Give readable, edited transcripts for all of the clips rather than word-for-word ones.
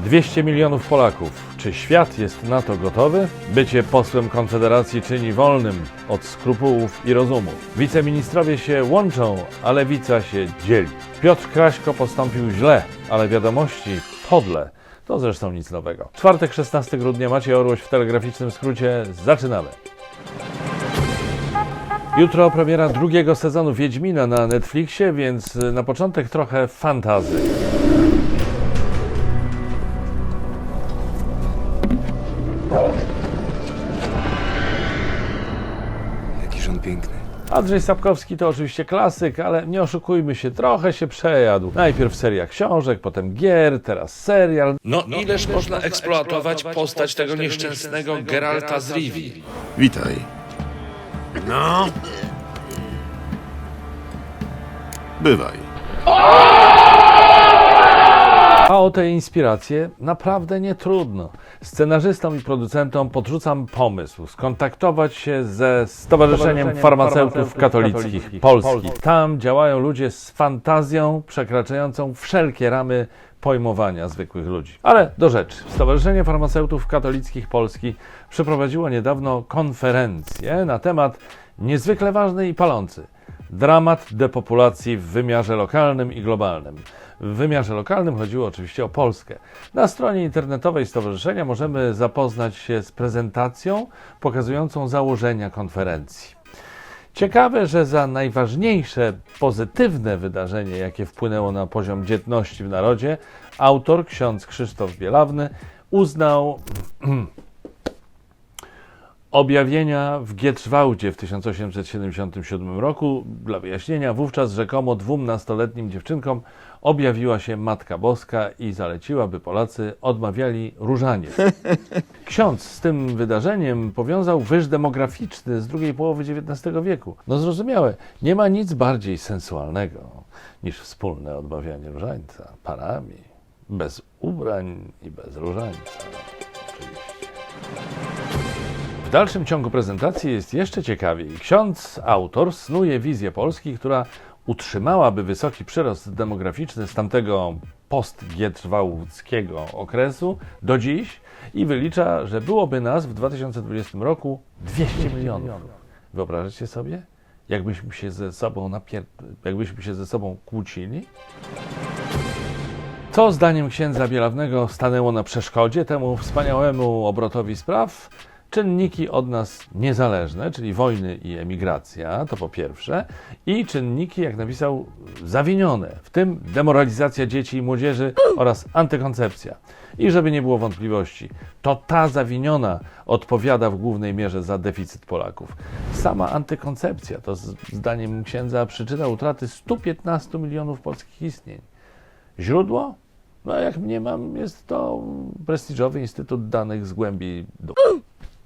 200 milionów Polaków. Czy świat jest na to gotowy? Bycie posłem Konfederacji czyni wolnym od skrupułów i rozumu. Wiceministrowie się łączą, a lewica się dzieli. Piotr Kraśko postąpił źle, ale wiadomości podle. To zresztą nic nowego. Czwartek, 16 grudnia, Maciej Orłoś w telegraficznym skrócie. Zaczynamy. Jutro premiera drugiego sezonu Wiedźmina na Netflixie, więc na początek trochę fantazy. Jakiż on piękny. Andrzej Sapkowski to oczywiście klasyk, ale nie oszukujmy się, trochę się przejadł. Najpierw seria książek, potem gier, teraz serial. No ileż można eksploatować postać tego nieszczęsnego Geralta z Rivii? Witaj. No, Bywaj. A o te inspiracje naprawdę nie trudno. Scenarzystom i producentom podrzucam pomysł skontaktować się ze Stowarzyszeniem Farmaceutów Katolickich Polski. Tam działają ludzie z fantazją przekraczającą wszelkie ramy pojmowania zwykłych ludzi. Ale do rzeczy. Stowarzyszenie Farmaceutów Katolickich Polski przeprowadziło niedawno konferencję na temat niezwykle ważny i palący. Dramat depopulacji w wymiarze lokalnym i globalnym. W wymiarze lokalnym chodziło oczywiście o Polskę. Na stronie internetowej stowarzyszenia możemy zapoznać się z prezentacją pokazującą założenia konferencji. Ciekawe, że za najważniejsze pozytywne wydarzenie, jakie wpłynęło na poziom dzietności w narodzie, autor, ksiądz Krzysztof Bielawny, uznał objawienia w Gietrzwałdzie w 1877 roku. Dla wyjaśnienia, wówczas rzekomo 12-letnim dziewczynkom objawiła się Matka Boska i zaleciła, by Polacy odmawiali różaniec. Ksiądz z tym wydarzeniem powiązał wyż demograficzny z drugiej połowy XIX wieku. No zrozumiałe, nie ma nic bardziej sensualnego niż wspólne odmawianie różańca parami, bez ubrań i bez różańca. Oczywiście. W dalszym ciągu prezentacji jest jeszcze ciekawiej. Ksiądz, autor, snuje wizję Polski, która utrzymałaby wysoki przyrost demograficzny z tamtego postgietrzwałdzkiego okresu do dziś i wylicza, że byłoby nas w 2020 roku 200 milionów. Wyobrażacie sobie? Jakbyśmy się ze sobą kłócili? Co zdaniem księdza Bielawnego stanęło na przeszkodzie temu wspaniałemu obrotowi spraw? Czynniki od nas niezależne, czyli wojny i emigracja, to po pierwsze, i czynniki, jak napisał, zawinione, w tym demoralizacja dzieci i młodzieży oraz antykoncepcja. I żeby nie było wątpliwości, to ta zawiniona odpowiada w głównej mierze za deficyt Polaków. Sama antykoncepcja to zdaniem księdza przyczyna utraty 115 milionów polskich istnień. Źródło? No jak mniemam, jest to prestiżowy Instytut Danych z Głębi Dół.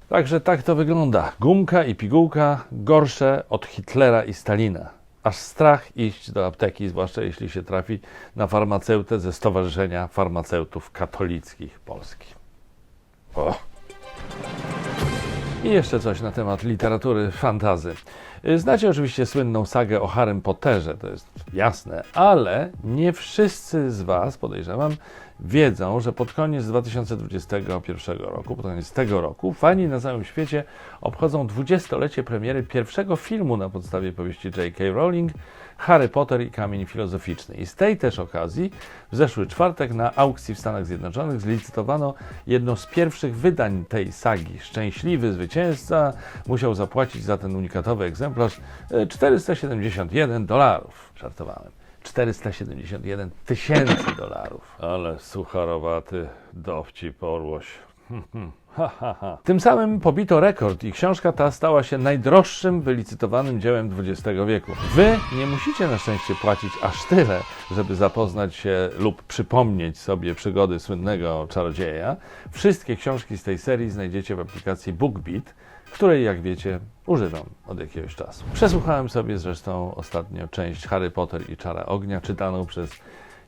Także tak to wygląda. Gumka i pigułka gorsze od Hitlera i Stalina. Aż strach iść do apteki, zwłaszcza jeśli się trafi na farmaceutę ze Stowarzyszenia Farmaceutów Katolickich Polski. O. I jeszcze coś na temat literatury fantasy. Znacie oczywiście słynną sagę o Harrym Potterze, to jest jasne, ale nie wszyscy z Was, podejrzewam, wiedzą, że pod koniec 2021 roku, pod koniec tego roku, fani na całym świecie obchodzą 20-lecie premiery pierwszego filmu na podstawie powieści J.K. Rowling Harry Potter i Kamień Filozoficzny. I z tej też okazji w zeszły czwartek na aukcji w Stanach Zjednoczonych zlicytowano jedno z pierwszych wydań tej sagi. Szczęśliwy zwycięzca musiał zapłacić za ten unikatowy egzemplarz $471. Żartowałem. 471 tysięcy dolarów. Ale sucharowaty dowcip Orłoś. Tym samym pobito rekord i książka ta stała się najdroższym wylicytowanym dziełem XX wieku. Wy nie musicie na szczęście płacić aż tyle, żeby zapoznać się lub przypomnieć sobie przygody słynnego czarodzieja. Wszystkie książki z tej serii znajdziecie w aplikacji BookBeat, której, jak wiecie, używam od jakiegoś czasu. Przesłuchałem sobie zresztą ostatnio część Harry Potter i Czara Ognia, czytaną przez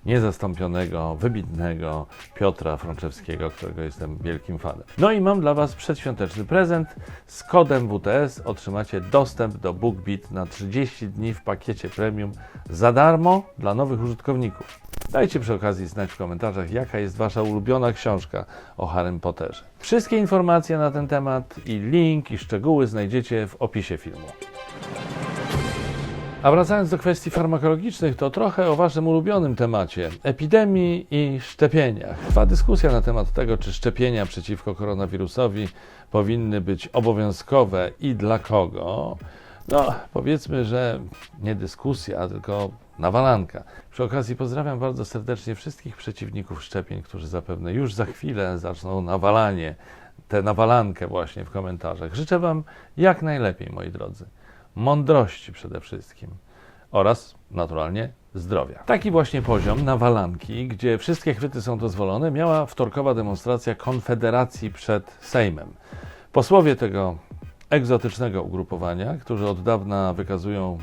niezastąpionego, wybitnego Piotra Frączewskiego, którego jestem wielkim fanem. No i mam dla Was przedświąteczny prezent. Z kodem WTS otrzymacie dostęp do BookBeat na 30 dni w pakiecie premium za darmo dla nowych użytkowników. Dajcie przy okazji znać w komentarzach, jaka jest Wasza ulubiona książka o Harrym Potterze. Wszystkie informacje na ten temat i link i szczegóły znajdziecie w opisie filmu. A wracając do kwestii farmakologicznych, to trochę o Waszym ulubionym temacie – epidemii i szczepieniach. Trwa dyskusja na temat tego, czy szczepienia przeciwko koronawirusowi powinny być obowiązkowe i dla kogo. No, powiedzmy, że nie dyskusja, tylko nawalanka. Przy okazji pozdrawiam bardzo serdecznie wszystkich przeciwników szczepień, którzy zapewne już za chwilę zaczną nawalanie, tę nawalankę właśnie w komentarzach. Życzę Wam jak najlepiej, moi drodzy. Mądrości przede wszystkim oraz naturalnie zdrowia. Taki właśnie poziom nawalanki, gdzie wszystkie chwyty są dozwolone, miała wtorkowa demonstracja Konfederacji przed Sejmem. Posłowie tego egzotycznego ugrupowania, którzy od dawna wykazują,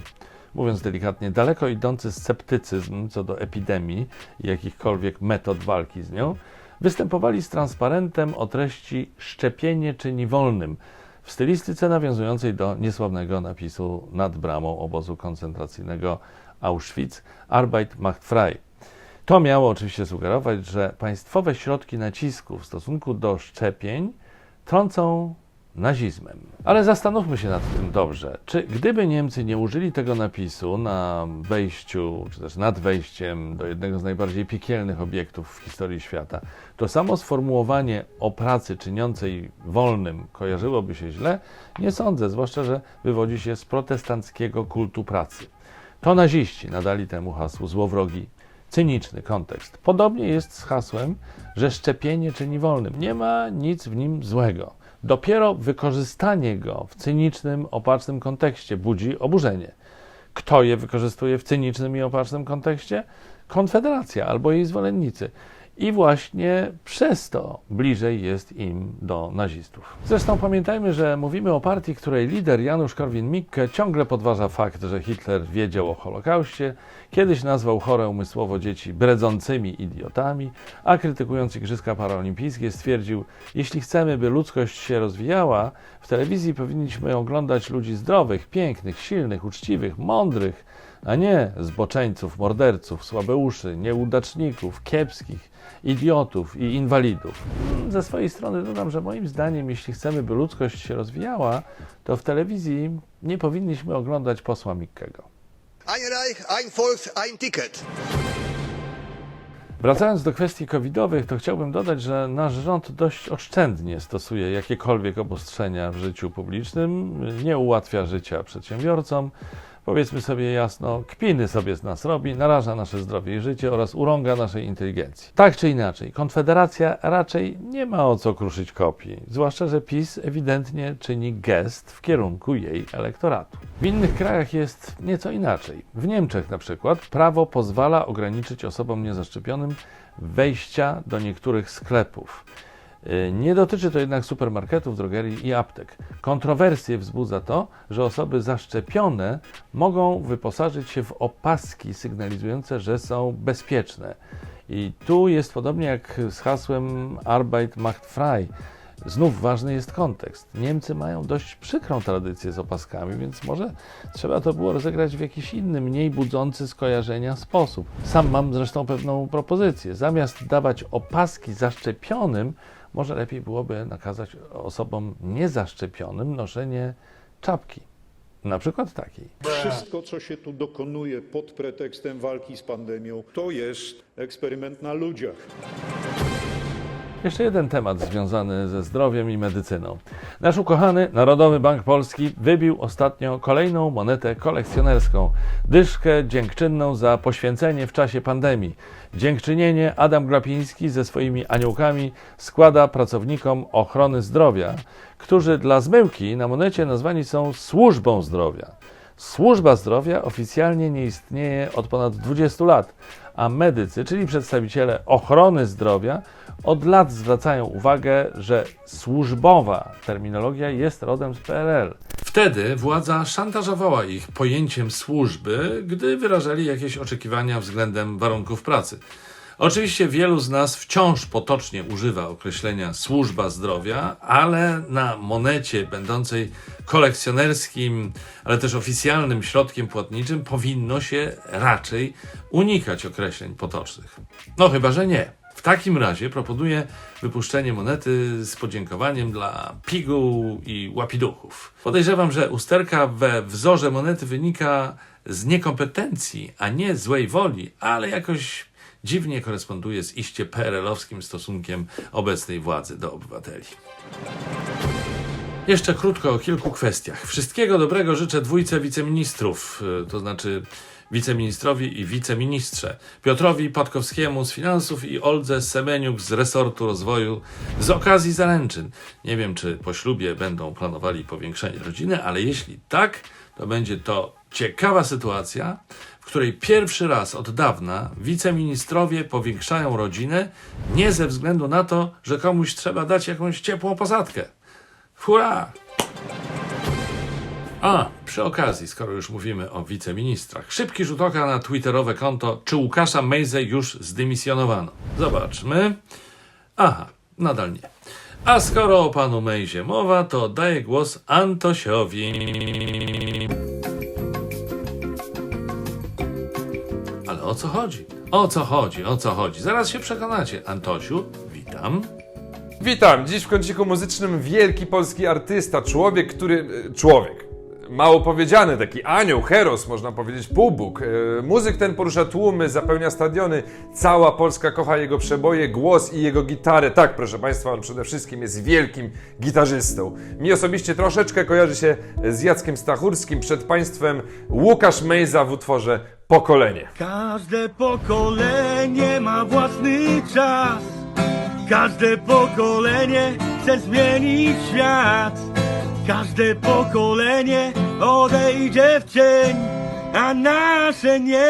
mówiąc delikatnie, daleko idący sceptycyzm co do epidemii i jakichkolwiek metod walki z nią, występowali z transparentem o treści „Szczepienie czyni wolnym”, w stylistyce nawiązującej do niesławnego napisu nad bramą obozu koncentracyjnego Auschwitz Arbeit macht frei. To miało oczywiście sugerować, że państwowe środki nacisku w stosunku do szczepień trącą nazizmem. Ale zastanówmy się nad tym dobrze. Czy gdyby Niemcy nie użyli tego napisu na wejściu, czy też nad wejściem do jednego z najbardziej piekielnych obiektów w historii świata, to samo sformułowanie o pracy czyniącej wolnym kojarzyłoby się źle? Nie sądzę, zwłaszcza, że wywodzi się z protestanckiego kultu pracy. To naziści nadali temu hasłu złowrogi, cyniczny kontekst. Podobnie jest z hasłem, że szczepienie czyni wolnym. Nie ma nic w nim złego. Dopiero wykorzystanie go w cynicznym, opacznym kontekście budzi oburzenie. Kto je wykorzystuje w cynicznym i opacznym kontekście? Konfederacja albo jej zwolennicy. I właśnie przez to bliżej jest im do nazistów. Zresztą pamiętajmy, że mówimy o partii, której lider Janusz Korwin-Mikke ciągle podważa fakt, że Hitler wiedział o Holokauście, kiedyś nazwał chore umysłowo dzieci bredzącymi idiotami, a krytykując Igrzyska Paraolimpijskie stwierdził, jeśli chcemy, by ludzkość się rozwijała, w telewizji powinniśmy oglądać ludzi zdrowych, pięknych, silnych, uczciwych, mądrych, a nie zboczeńców, morderców, słabeuszy, nieudaczników, kiepskich, idiotów i inwalidów. Ze swojej strony dodam, że moim zdaniem, jeśli chcemy, by ludzkość się rozwijała, to w telewizji nie powinniśmy oglądać posła Mikkego. Ein Reich, ein Volk, ein Ticket. Wracając do kwestii covidowych, to chciałbym dodać, że nasz rząd dość oszczędnie stosuje jakiekolwiek obostrzenia w życiu publicznym, nie ułatwia życia przedsiębiorcom, powiedzmy sobie jasno, kpiny sobie z nas robi, naraża nasze zdrowie i życie oraz urąga naszej inteligencji. Tak czy inaczej, Konfederacja raczej nie ma o co kruszyć kopii, zwłaszcza, że PiS ewidentnie czyni gest w kierunku jej elektoratu. W innych krajach jest nieco inaczej. W Niemczech na przykład prawo pozwala ograniczyć osobom niezaszczepionym wejścia do niektórych sklepów. Nie dotyczy to jednak supermarketów, drogerii i aptek. Kontrowersje wzbudza to, że osoby zaszczepione mogą wyposażyć się w opaski sygnalizujące, że są bezpieczne. I tu jest podobnie jak z hasłem Arbeit macht frei. Znów ważny jest kontekst. Niemcy mają dość przykrą tradycję z opaskami, więc może trzeba to było rozegrać w jakiś inny, mniej budzący skojarzenia sposób. Sam mam zresztą pewną propozycję. Zamiast dawać opaski zaszczepionym, może lepiej byłoby nakazać osobom niezaszczepionym noszenie czapki. Na przykład takiej. Wszystko, co się tu dokonuje pod pretekstem walki z pandemią, to jest eksperyment na ludziach. Jeszcze jeden temat związany ze zdrowiem i medycyną. Nasz ukochany Narodowy Bank Polski wybił ostatnio kolejną monetę kolekcjonerską. Dyszkę dziękczynną za poświęcenie w czasie pandemii. Dziękczynienie Adam Glapiński ze swoimi aniołkami składa pracownikom ochrony zdrowia, którzy dla zmyłki na monecie nazwani są służbą zdrowia. Służba zdrowia oficjalnie nie istnieje od ponad 20 lat, a medycy, czyli przedstawiciele ochrony zdrowia, od lat zwracają uwagę, że służbowa terminologia jest rodem z PRL. W Wtedy władza szantażowała ich pojęciem służby, gdy wyrażali jakieś oczekiwania względem warunków pracy. Oczywiście wielu z nas wciąż potocznie używa określenia służba zdrowia, ale na monecie będącej kolekcjonerskim, ale też oficjalnym środkiem płatniczym powinno się raczej unikać określeń potocznych. No chyba, że nie. W takim razie proponuję wypuszczenie monety z podziękowaniem dla piguł i łapiduchów. Podejrzewam, że usterka we wzorze monety wynika z niekompetencji, a nie złej woli, ale jakoś dziwnie koresponduje z iście PRL-owskim stosunkiem obecnej władzy do obywateli. Jeszcze krótko o kilku kwestiach. Wszystkiego dobrego życzę dwójce wiceministrów, to znaczy wiceministrowi i wiceministrze, Piotrowi Patkowskiemu z finansów i Oldze Semeniuk z resortu rozwoju z okazji zaręczyn. Nie wiem, czy po ślubie będą planowali powiększenie rodziny, ale jeśli tak, to będzie to ciekawa sytuacja, w której pierwszy raz od dawna wiceministrowie powiększają rodzinę nie ze względu na to, że komuś trzeba dać jakąś ciepłą posadkę. Hurra! A, przy okazji, skoro już mówimy o wiceministrach, szybki rzut oka na twitterowe konto, czy Łukasza Mejzę już zdymisjonowano. Zobaczmy. Aha, nadal nie. A skoro o panu Mejzie mowa, to oddaję głos Antosiowi. Ale o co chodzi? O co chodzi? O co chodzi? Zaraz się przekonacie. Antosiu, witam. Witam! Dziś w kąciku muzycznym wielki polski artysta, człowiek. Mało powiedziany, taki anioł, heros, można powiedzieć, półbóg. Muzyk ten porusza tłumy, zapełnia stadiony. Cała Polska kocha jego przeboje, głos i jego gitarę. Tak, proszę Państwa, on przede wszystkim jest wielkim gitarzystą. Mi osobiście troszeczkę kojarzy się z Jackiem Stachurskim. Przed Państwem Łukasz Mejza w utworze Pokolenie. Każde pokolenie ma własny czas. Każde pokolenie chce zmienić świat. Każde pokolenie odejdzie w cień, a nasze nie.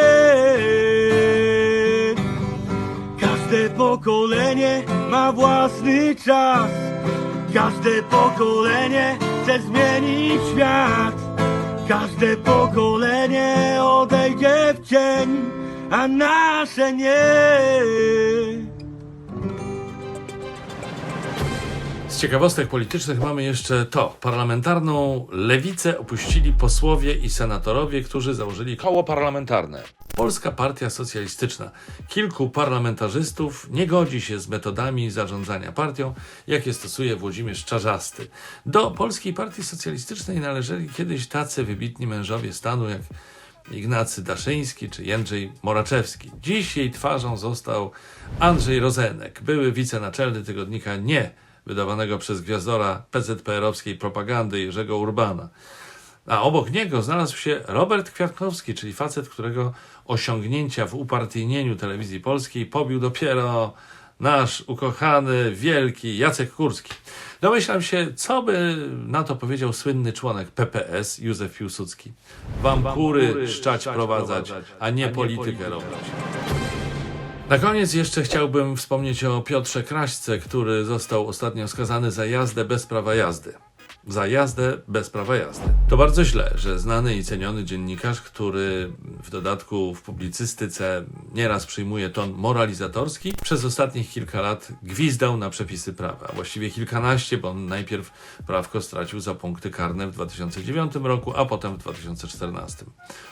Każde pokolenie ma własny czas. Każde pokolenie chce zmienić świat. Każde pokolenie odejdzie w cień, a nasze nie. Z ciekawostek politycznych mamy jeszcze to. Parlamentarną lewicę opuścili posłowie i senatorowie, którzy założyli koło parlamentarne. Polska Partia Socjalistyczna. Kilku parlamentarzystów nie godzi się z metodami zarządzania partią, jakie stosuje Włodzimierz Czarzasty. Do Polskiej Partii Socjalistycznej należeli kiedyś tacy wybitni mężowie stanu jak Ignacy Daszyński czy Jędrzej Moraczewski. Dziś jej twarzą został Andrzej Rozenek, były wicenaczelny tygodnika Nie, wydawanego przez gwiazdora PZPR-owskiej propagandy Jerzego Urbana. A obok niego znalazł się Robert Kwiatkowski, czyli facet, którego osiągnięcia w upartyjnieniu telewizji polskiej pobił dopiero nasz ukochany, wielki Jacek Kurski. Domyślam się, co by na to powiedział słynny członek PPS Józef Piłsudski. Wam kury szczać prowadzać, a nie politykę robić. Na koniec jeszcze chciałbym wspomnieć o Piotrze Kraśce, który został ostatnio skazany za jazdę bez prawa jazdy. Za jazdę bez prawa jazdy. To bardzo źle, że znany i ceniony dziennikarz, który w dodatku w publicystyce nieraz przyjmuje ton moralizatorski, przez ostatnich kilka lat gwizdał na przepisy prawa. Właściwie kilkanaście, bo on najpierw prawko stracił za punkty karne w 2009 roku, a potem w 2014.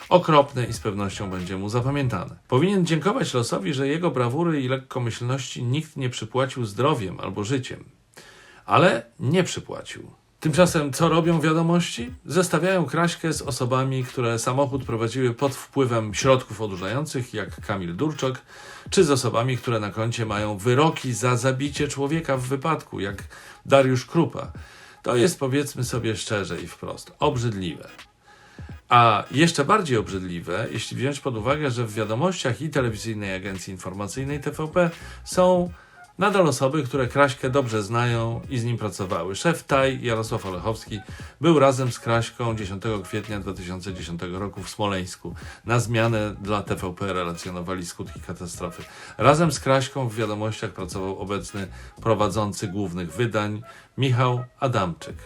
Okropne i z pewnością będzie mu zapamiętane. Powinien dziękować losowi, że jego brawury i lekkomyślności nikt nie przypłacił zdrowiem albo życiem. Ale nie przypłacił. Tymczasem co robią wiadomości? Zestawiają Kraśkę z osobami, które samochód prowadziły pod wpływem środków odurzających, jak Kamil Durczok, czy z osobami, które na koncie mają wyroki za zabicie człowieka w wypadku, jak Dariusz Krupa. To jest, powiedzmy sobie szczerze i wprost, obrzydliwe. A jeszcze bardziej obrzydliwe, jeśli wziąć pod uwagę, że w wiadomościach i Telewizyjnej Agencji Informacyjnej TVP są nadal osoby, które Kraśkę dobrze znają i z nim pracowały. Szef TAJ Jarosław Olechowski był razem z Kraśką 10 kwietnia 2010 roku w Smoleńsku. Na zmianę dla TVP relacjonowali skutki katastrofy. Razem z Kraśką w wiadomościach pracował obecny prowadzący głównych wydań Michał Adamczyk.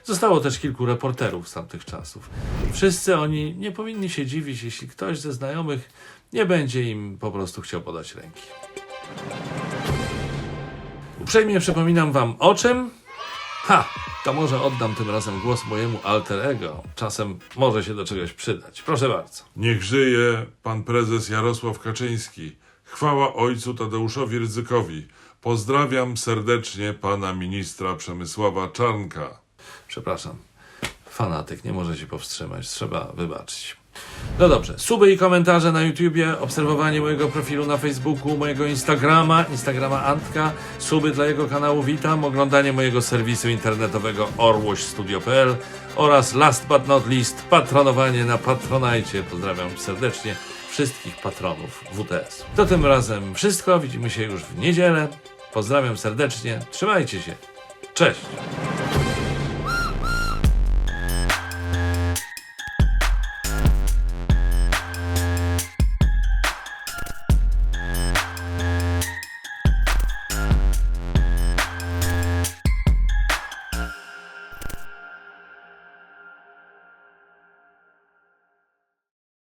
Zostało też kilku reporterów z tamtych czasów. Wszyscy oni nie powinni się dziwić, jeśli ktoś ze znajomych nie będzie im po prostu chciał podać ręki. Uprzejmie przypominam wam o czym? To może oddam tym razem głos mojemu alter ego. Czasem może się do czegoś przydać. Proszę bardzo. Niech żyje pan prezes Jarosław Kaczyński. Chwała ojcu Tadeuszowi Rydzykowi. Pozdrawiam serdecznie pana ministra Przemysława Czarnka. Przepraszam. Fanatyk nie może się powstrzymać. Trzeba wybaczyć. No dobrze. Suby i komentarze na YouTubie, obserwowanie mojego profilu na Facebooku, mojego Instagrama Antka, suby dla jego kanału Witam, oglądanie mojego serwisu internetowego orłośstudio.pl oraz last but not least patronowanie na Patronajcie. Pozdrawiam serdecznie wszystkich patronów WTS. To tym razem wszystko. Widzimy się już w niedzielę. Pozdrawiam serdecznie. Trzymajcie się. Cześć.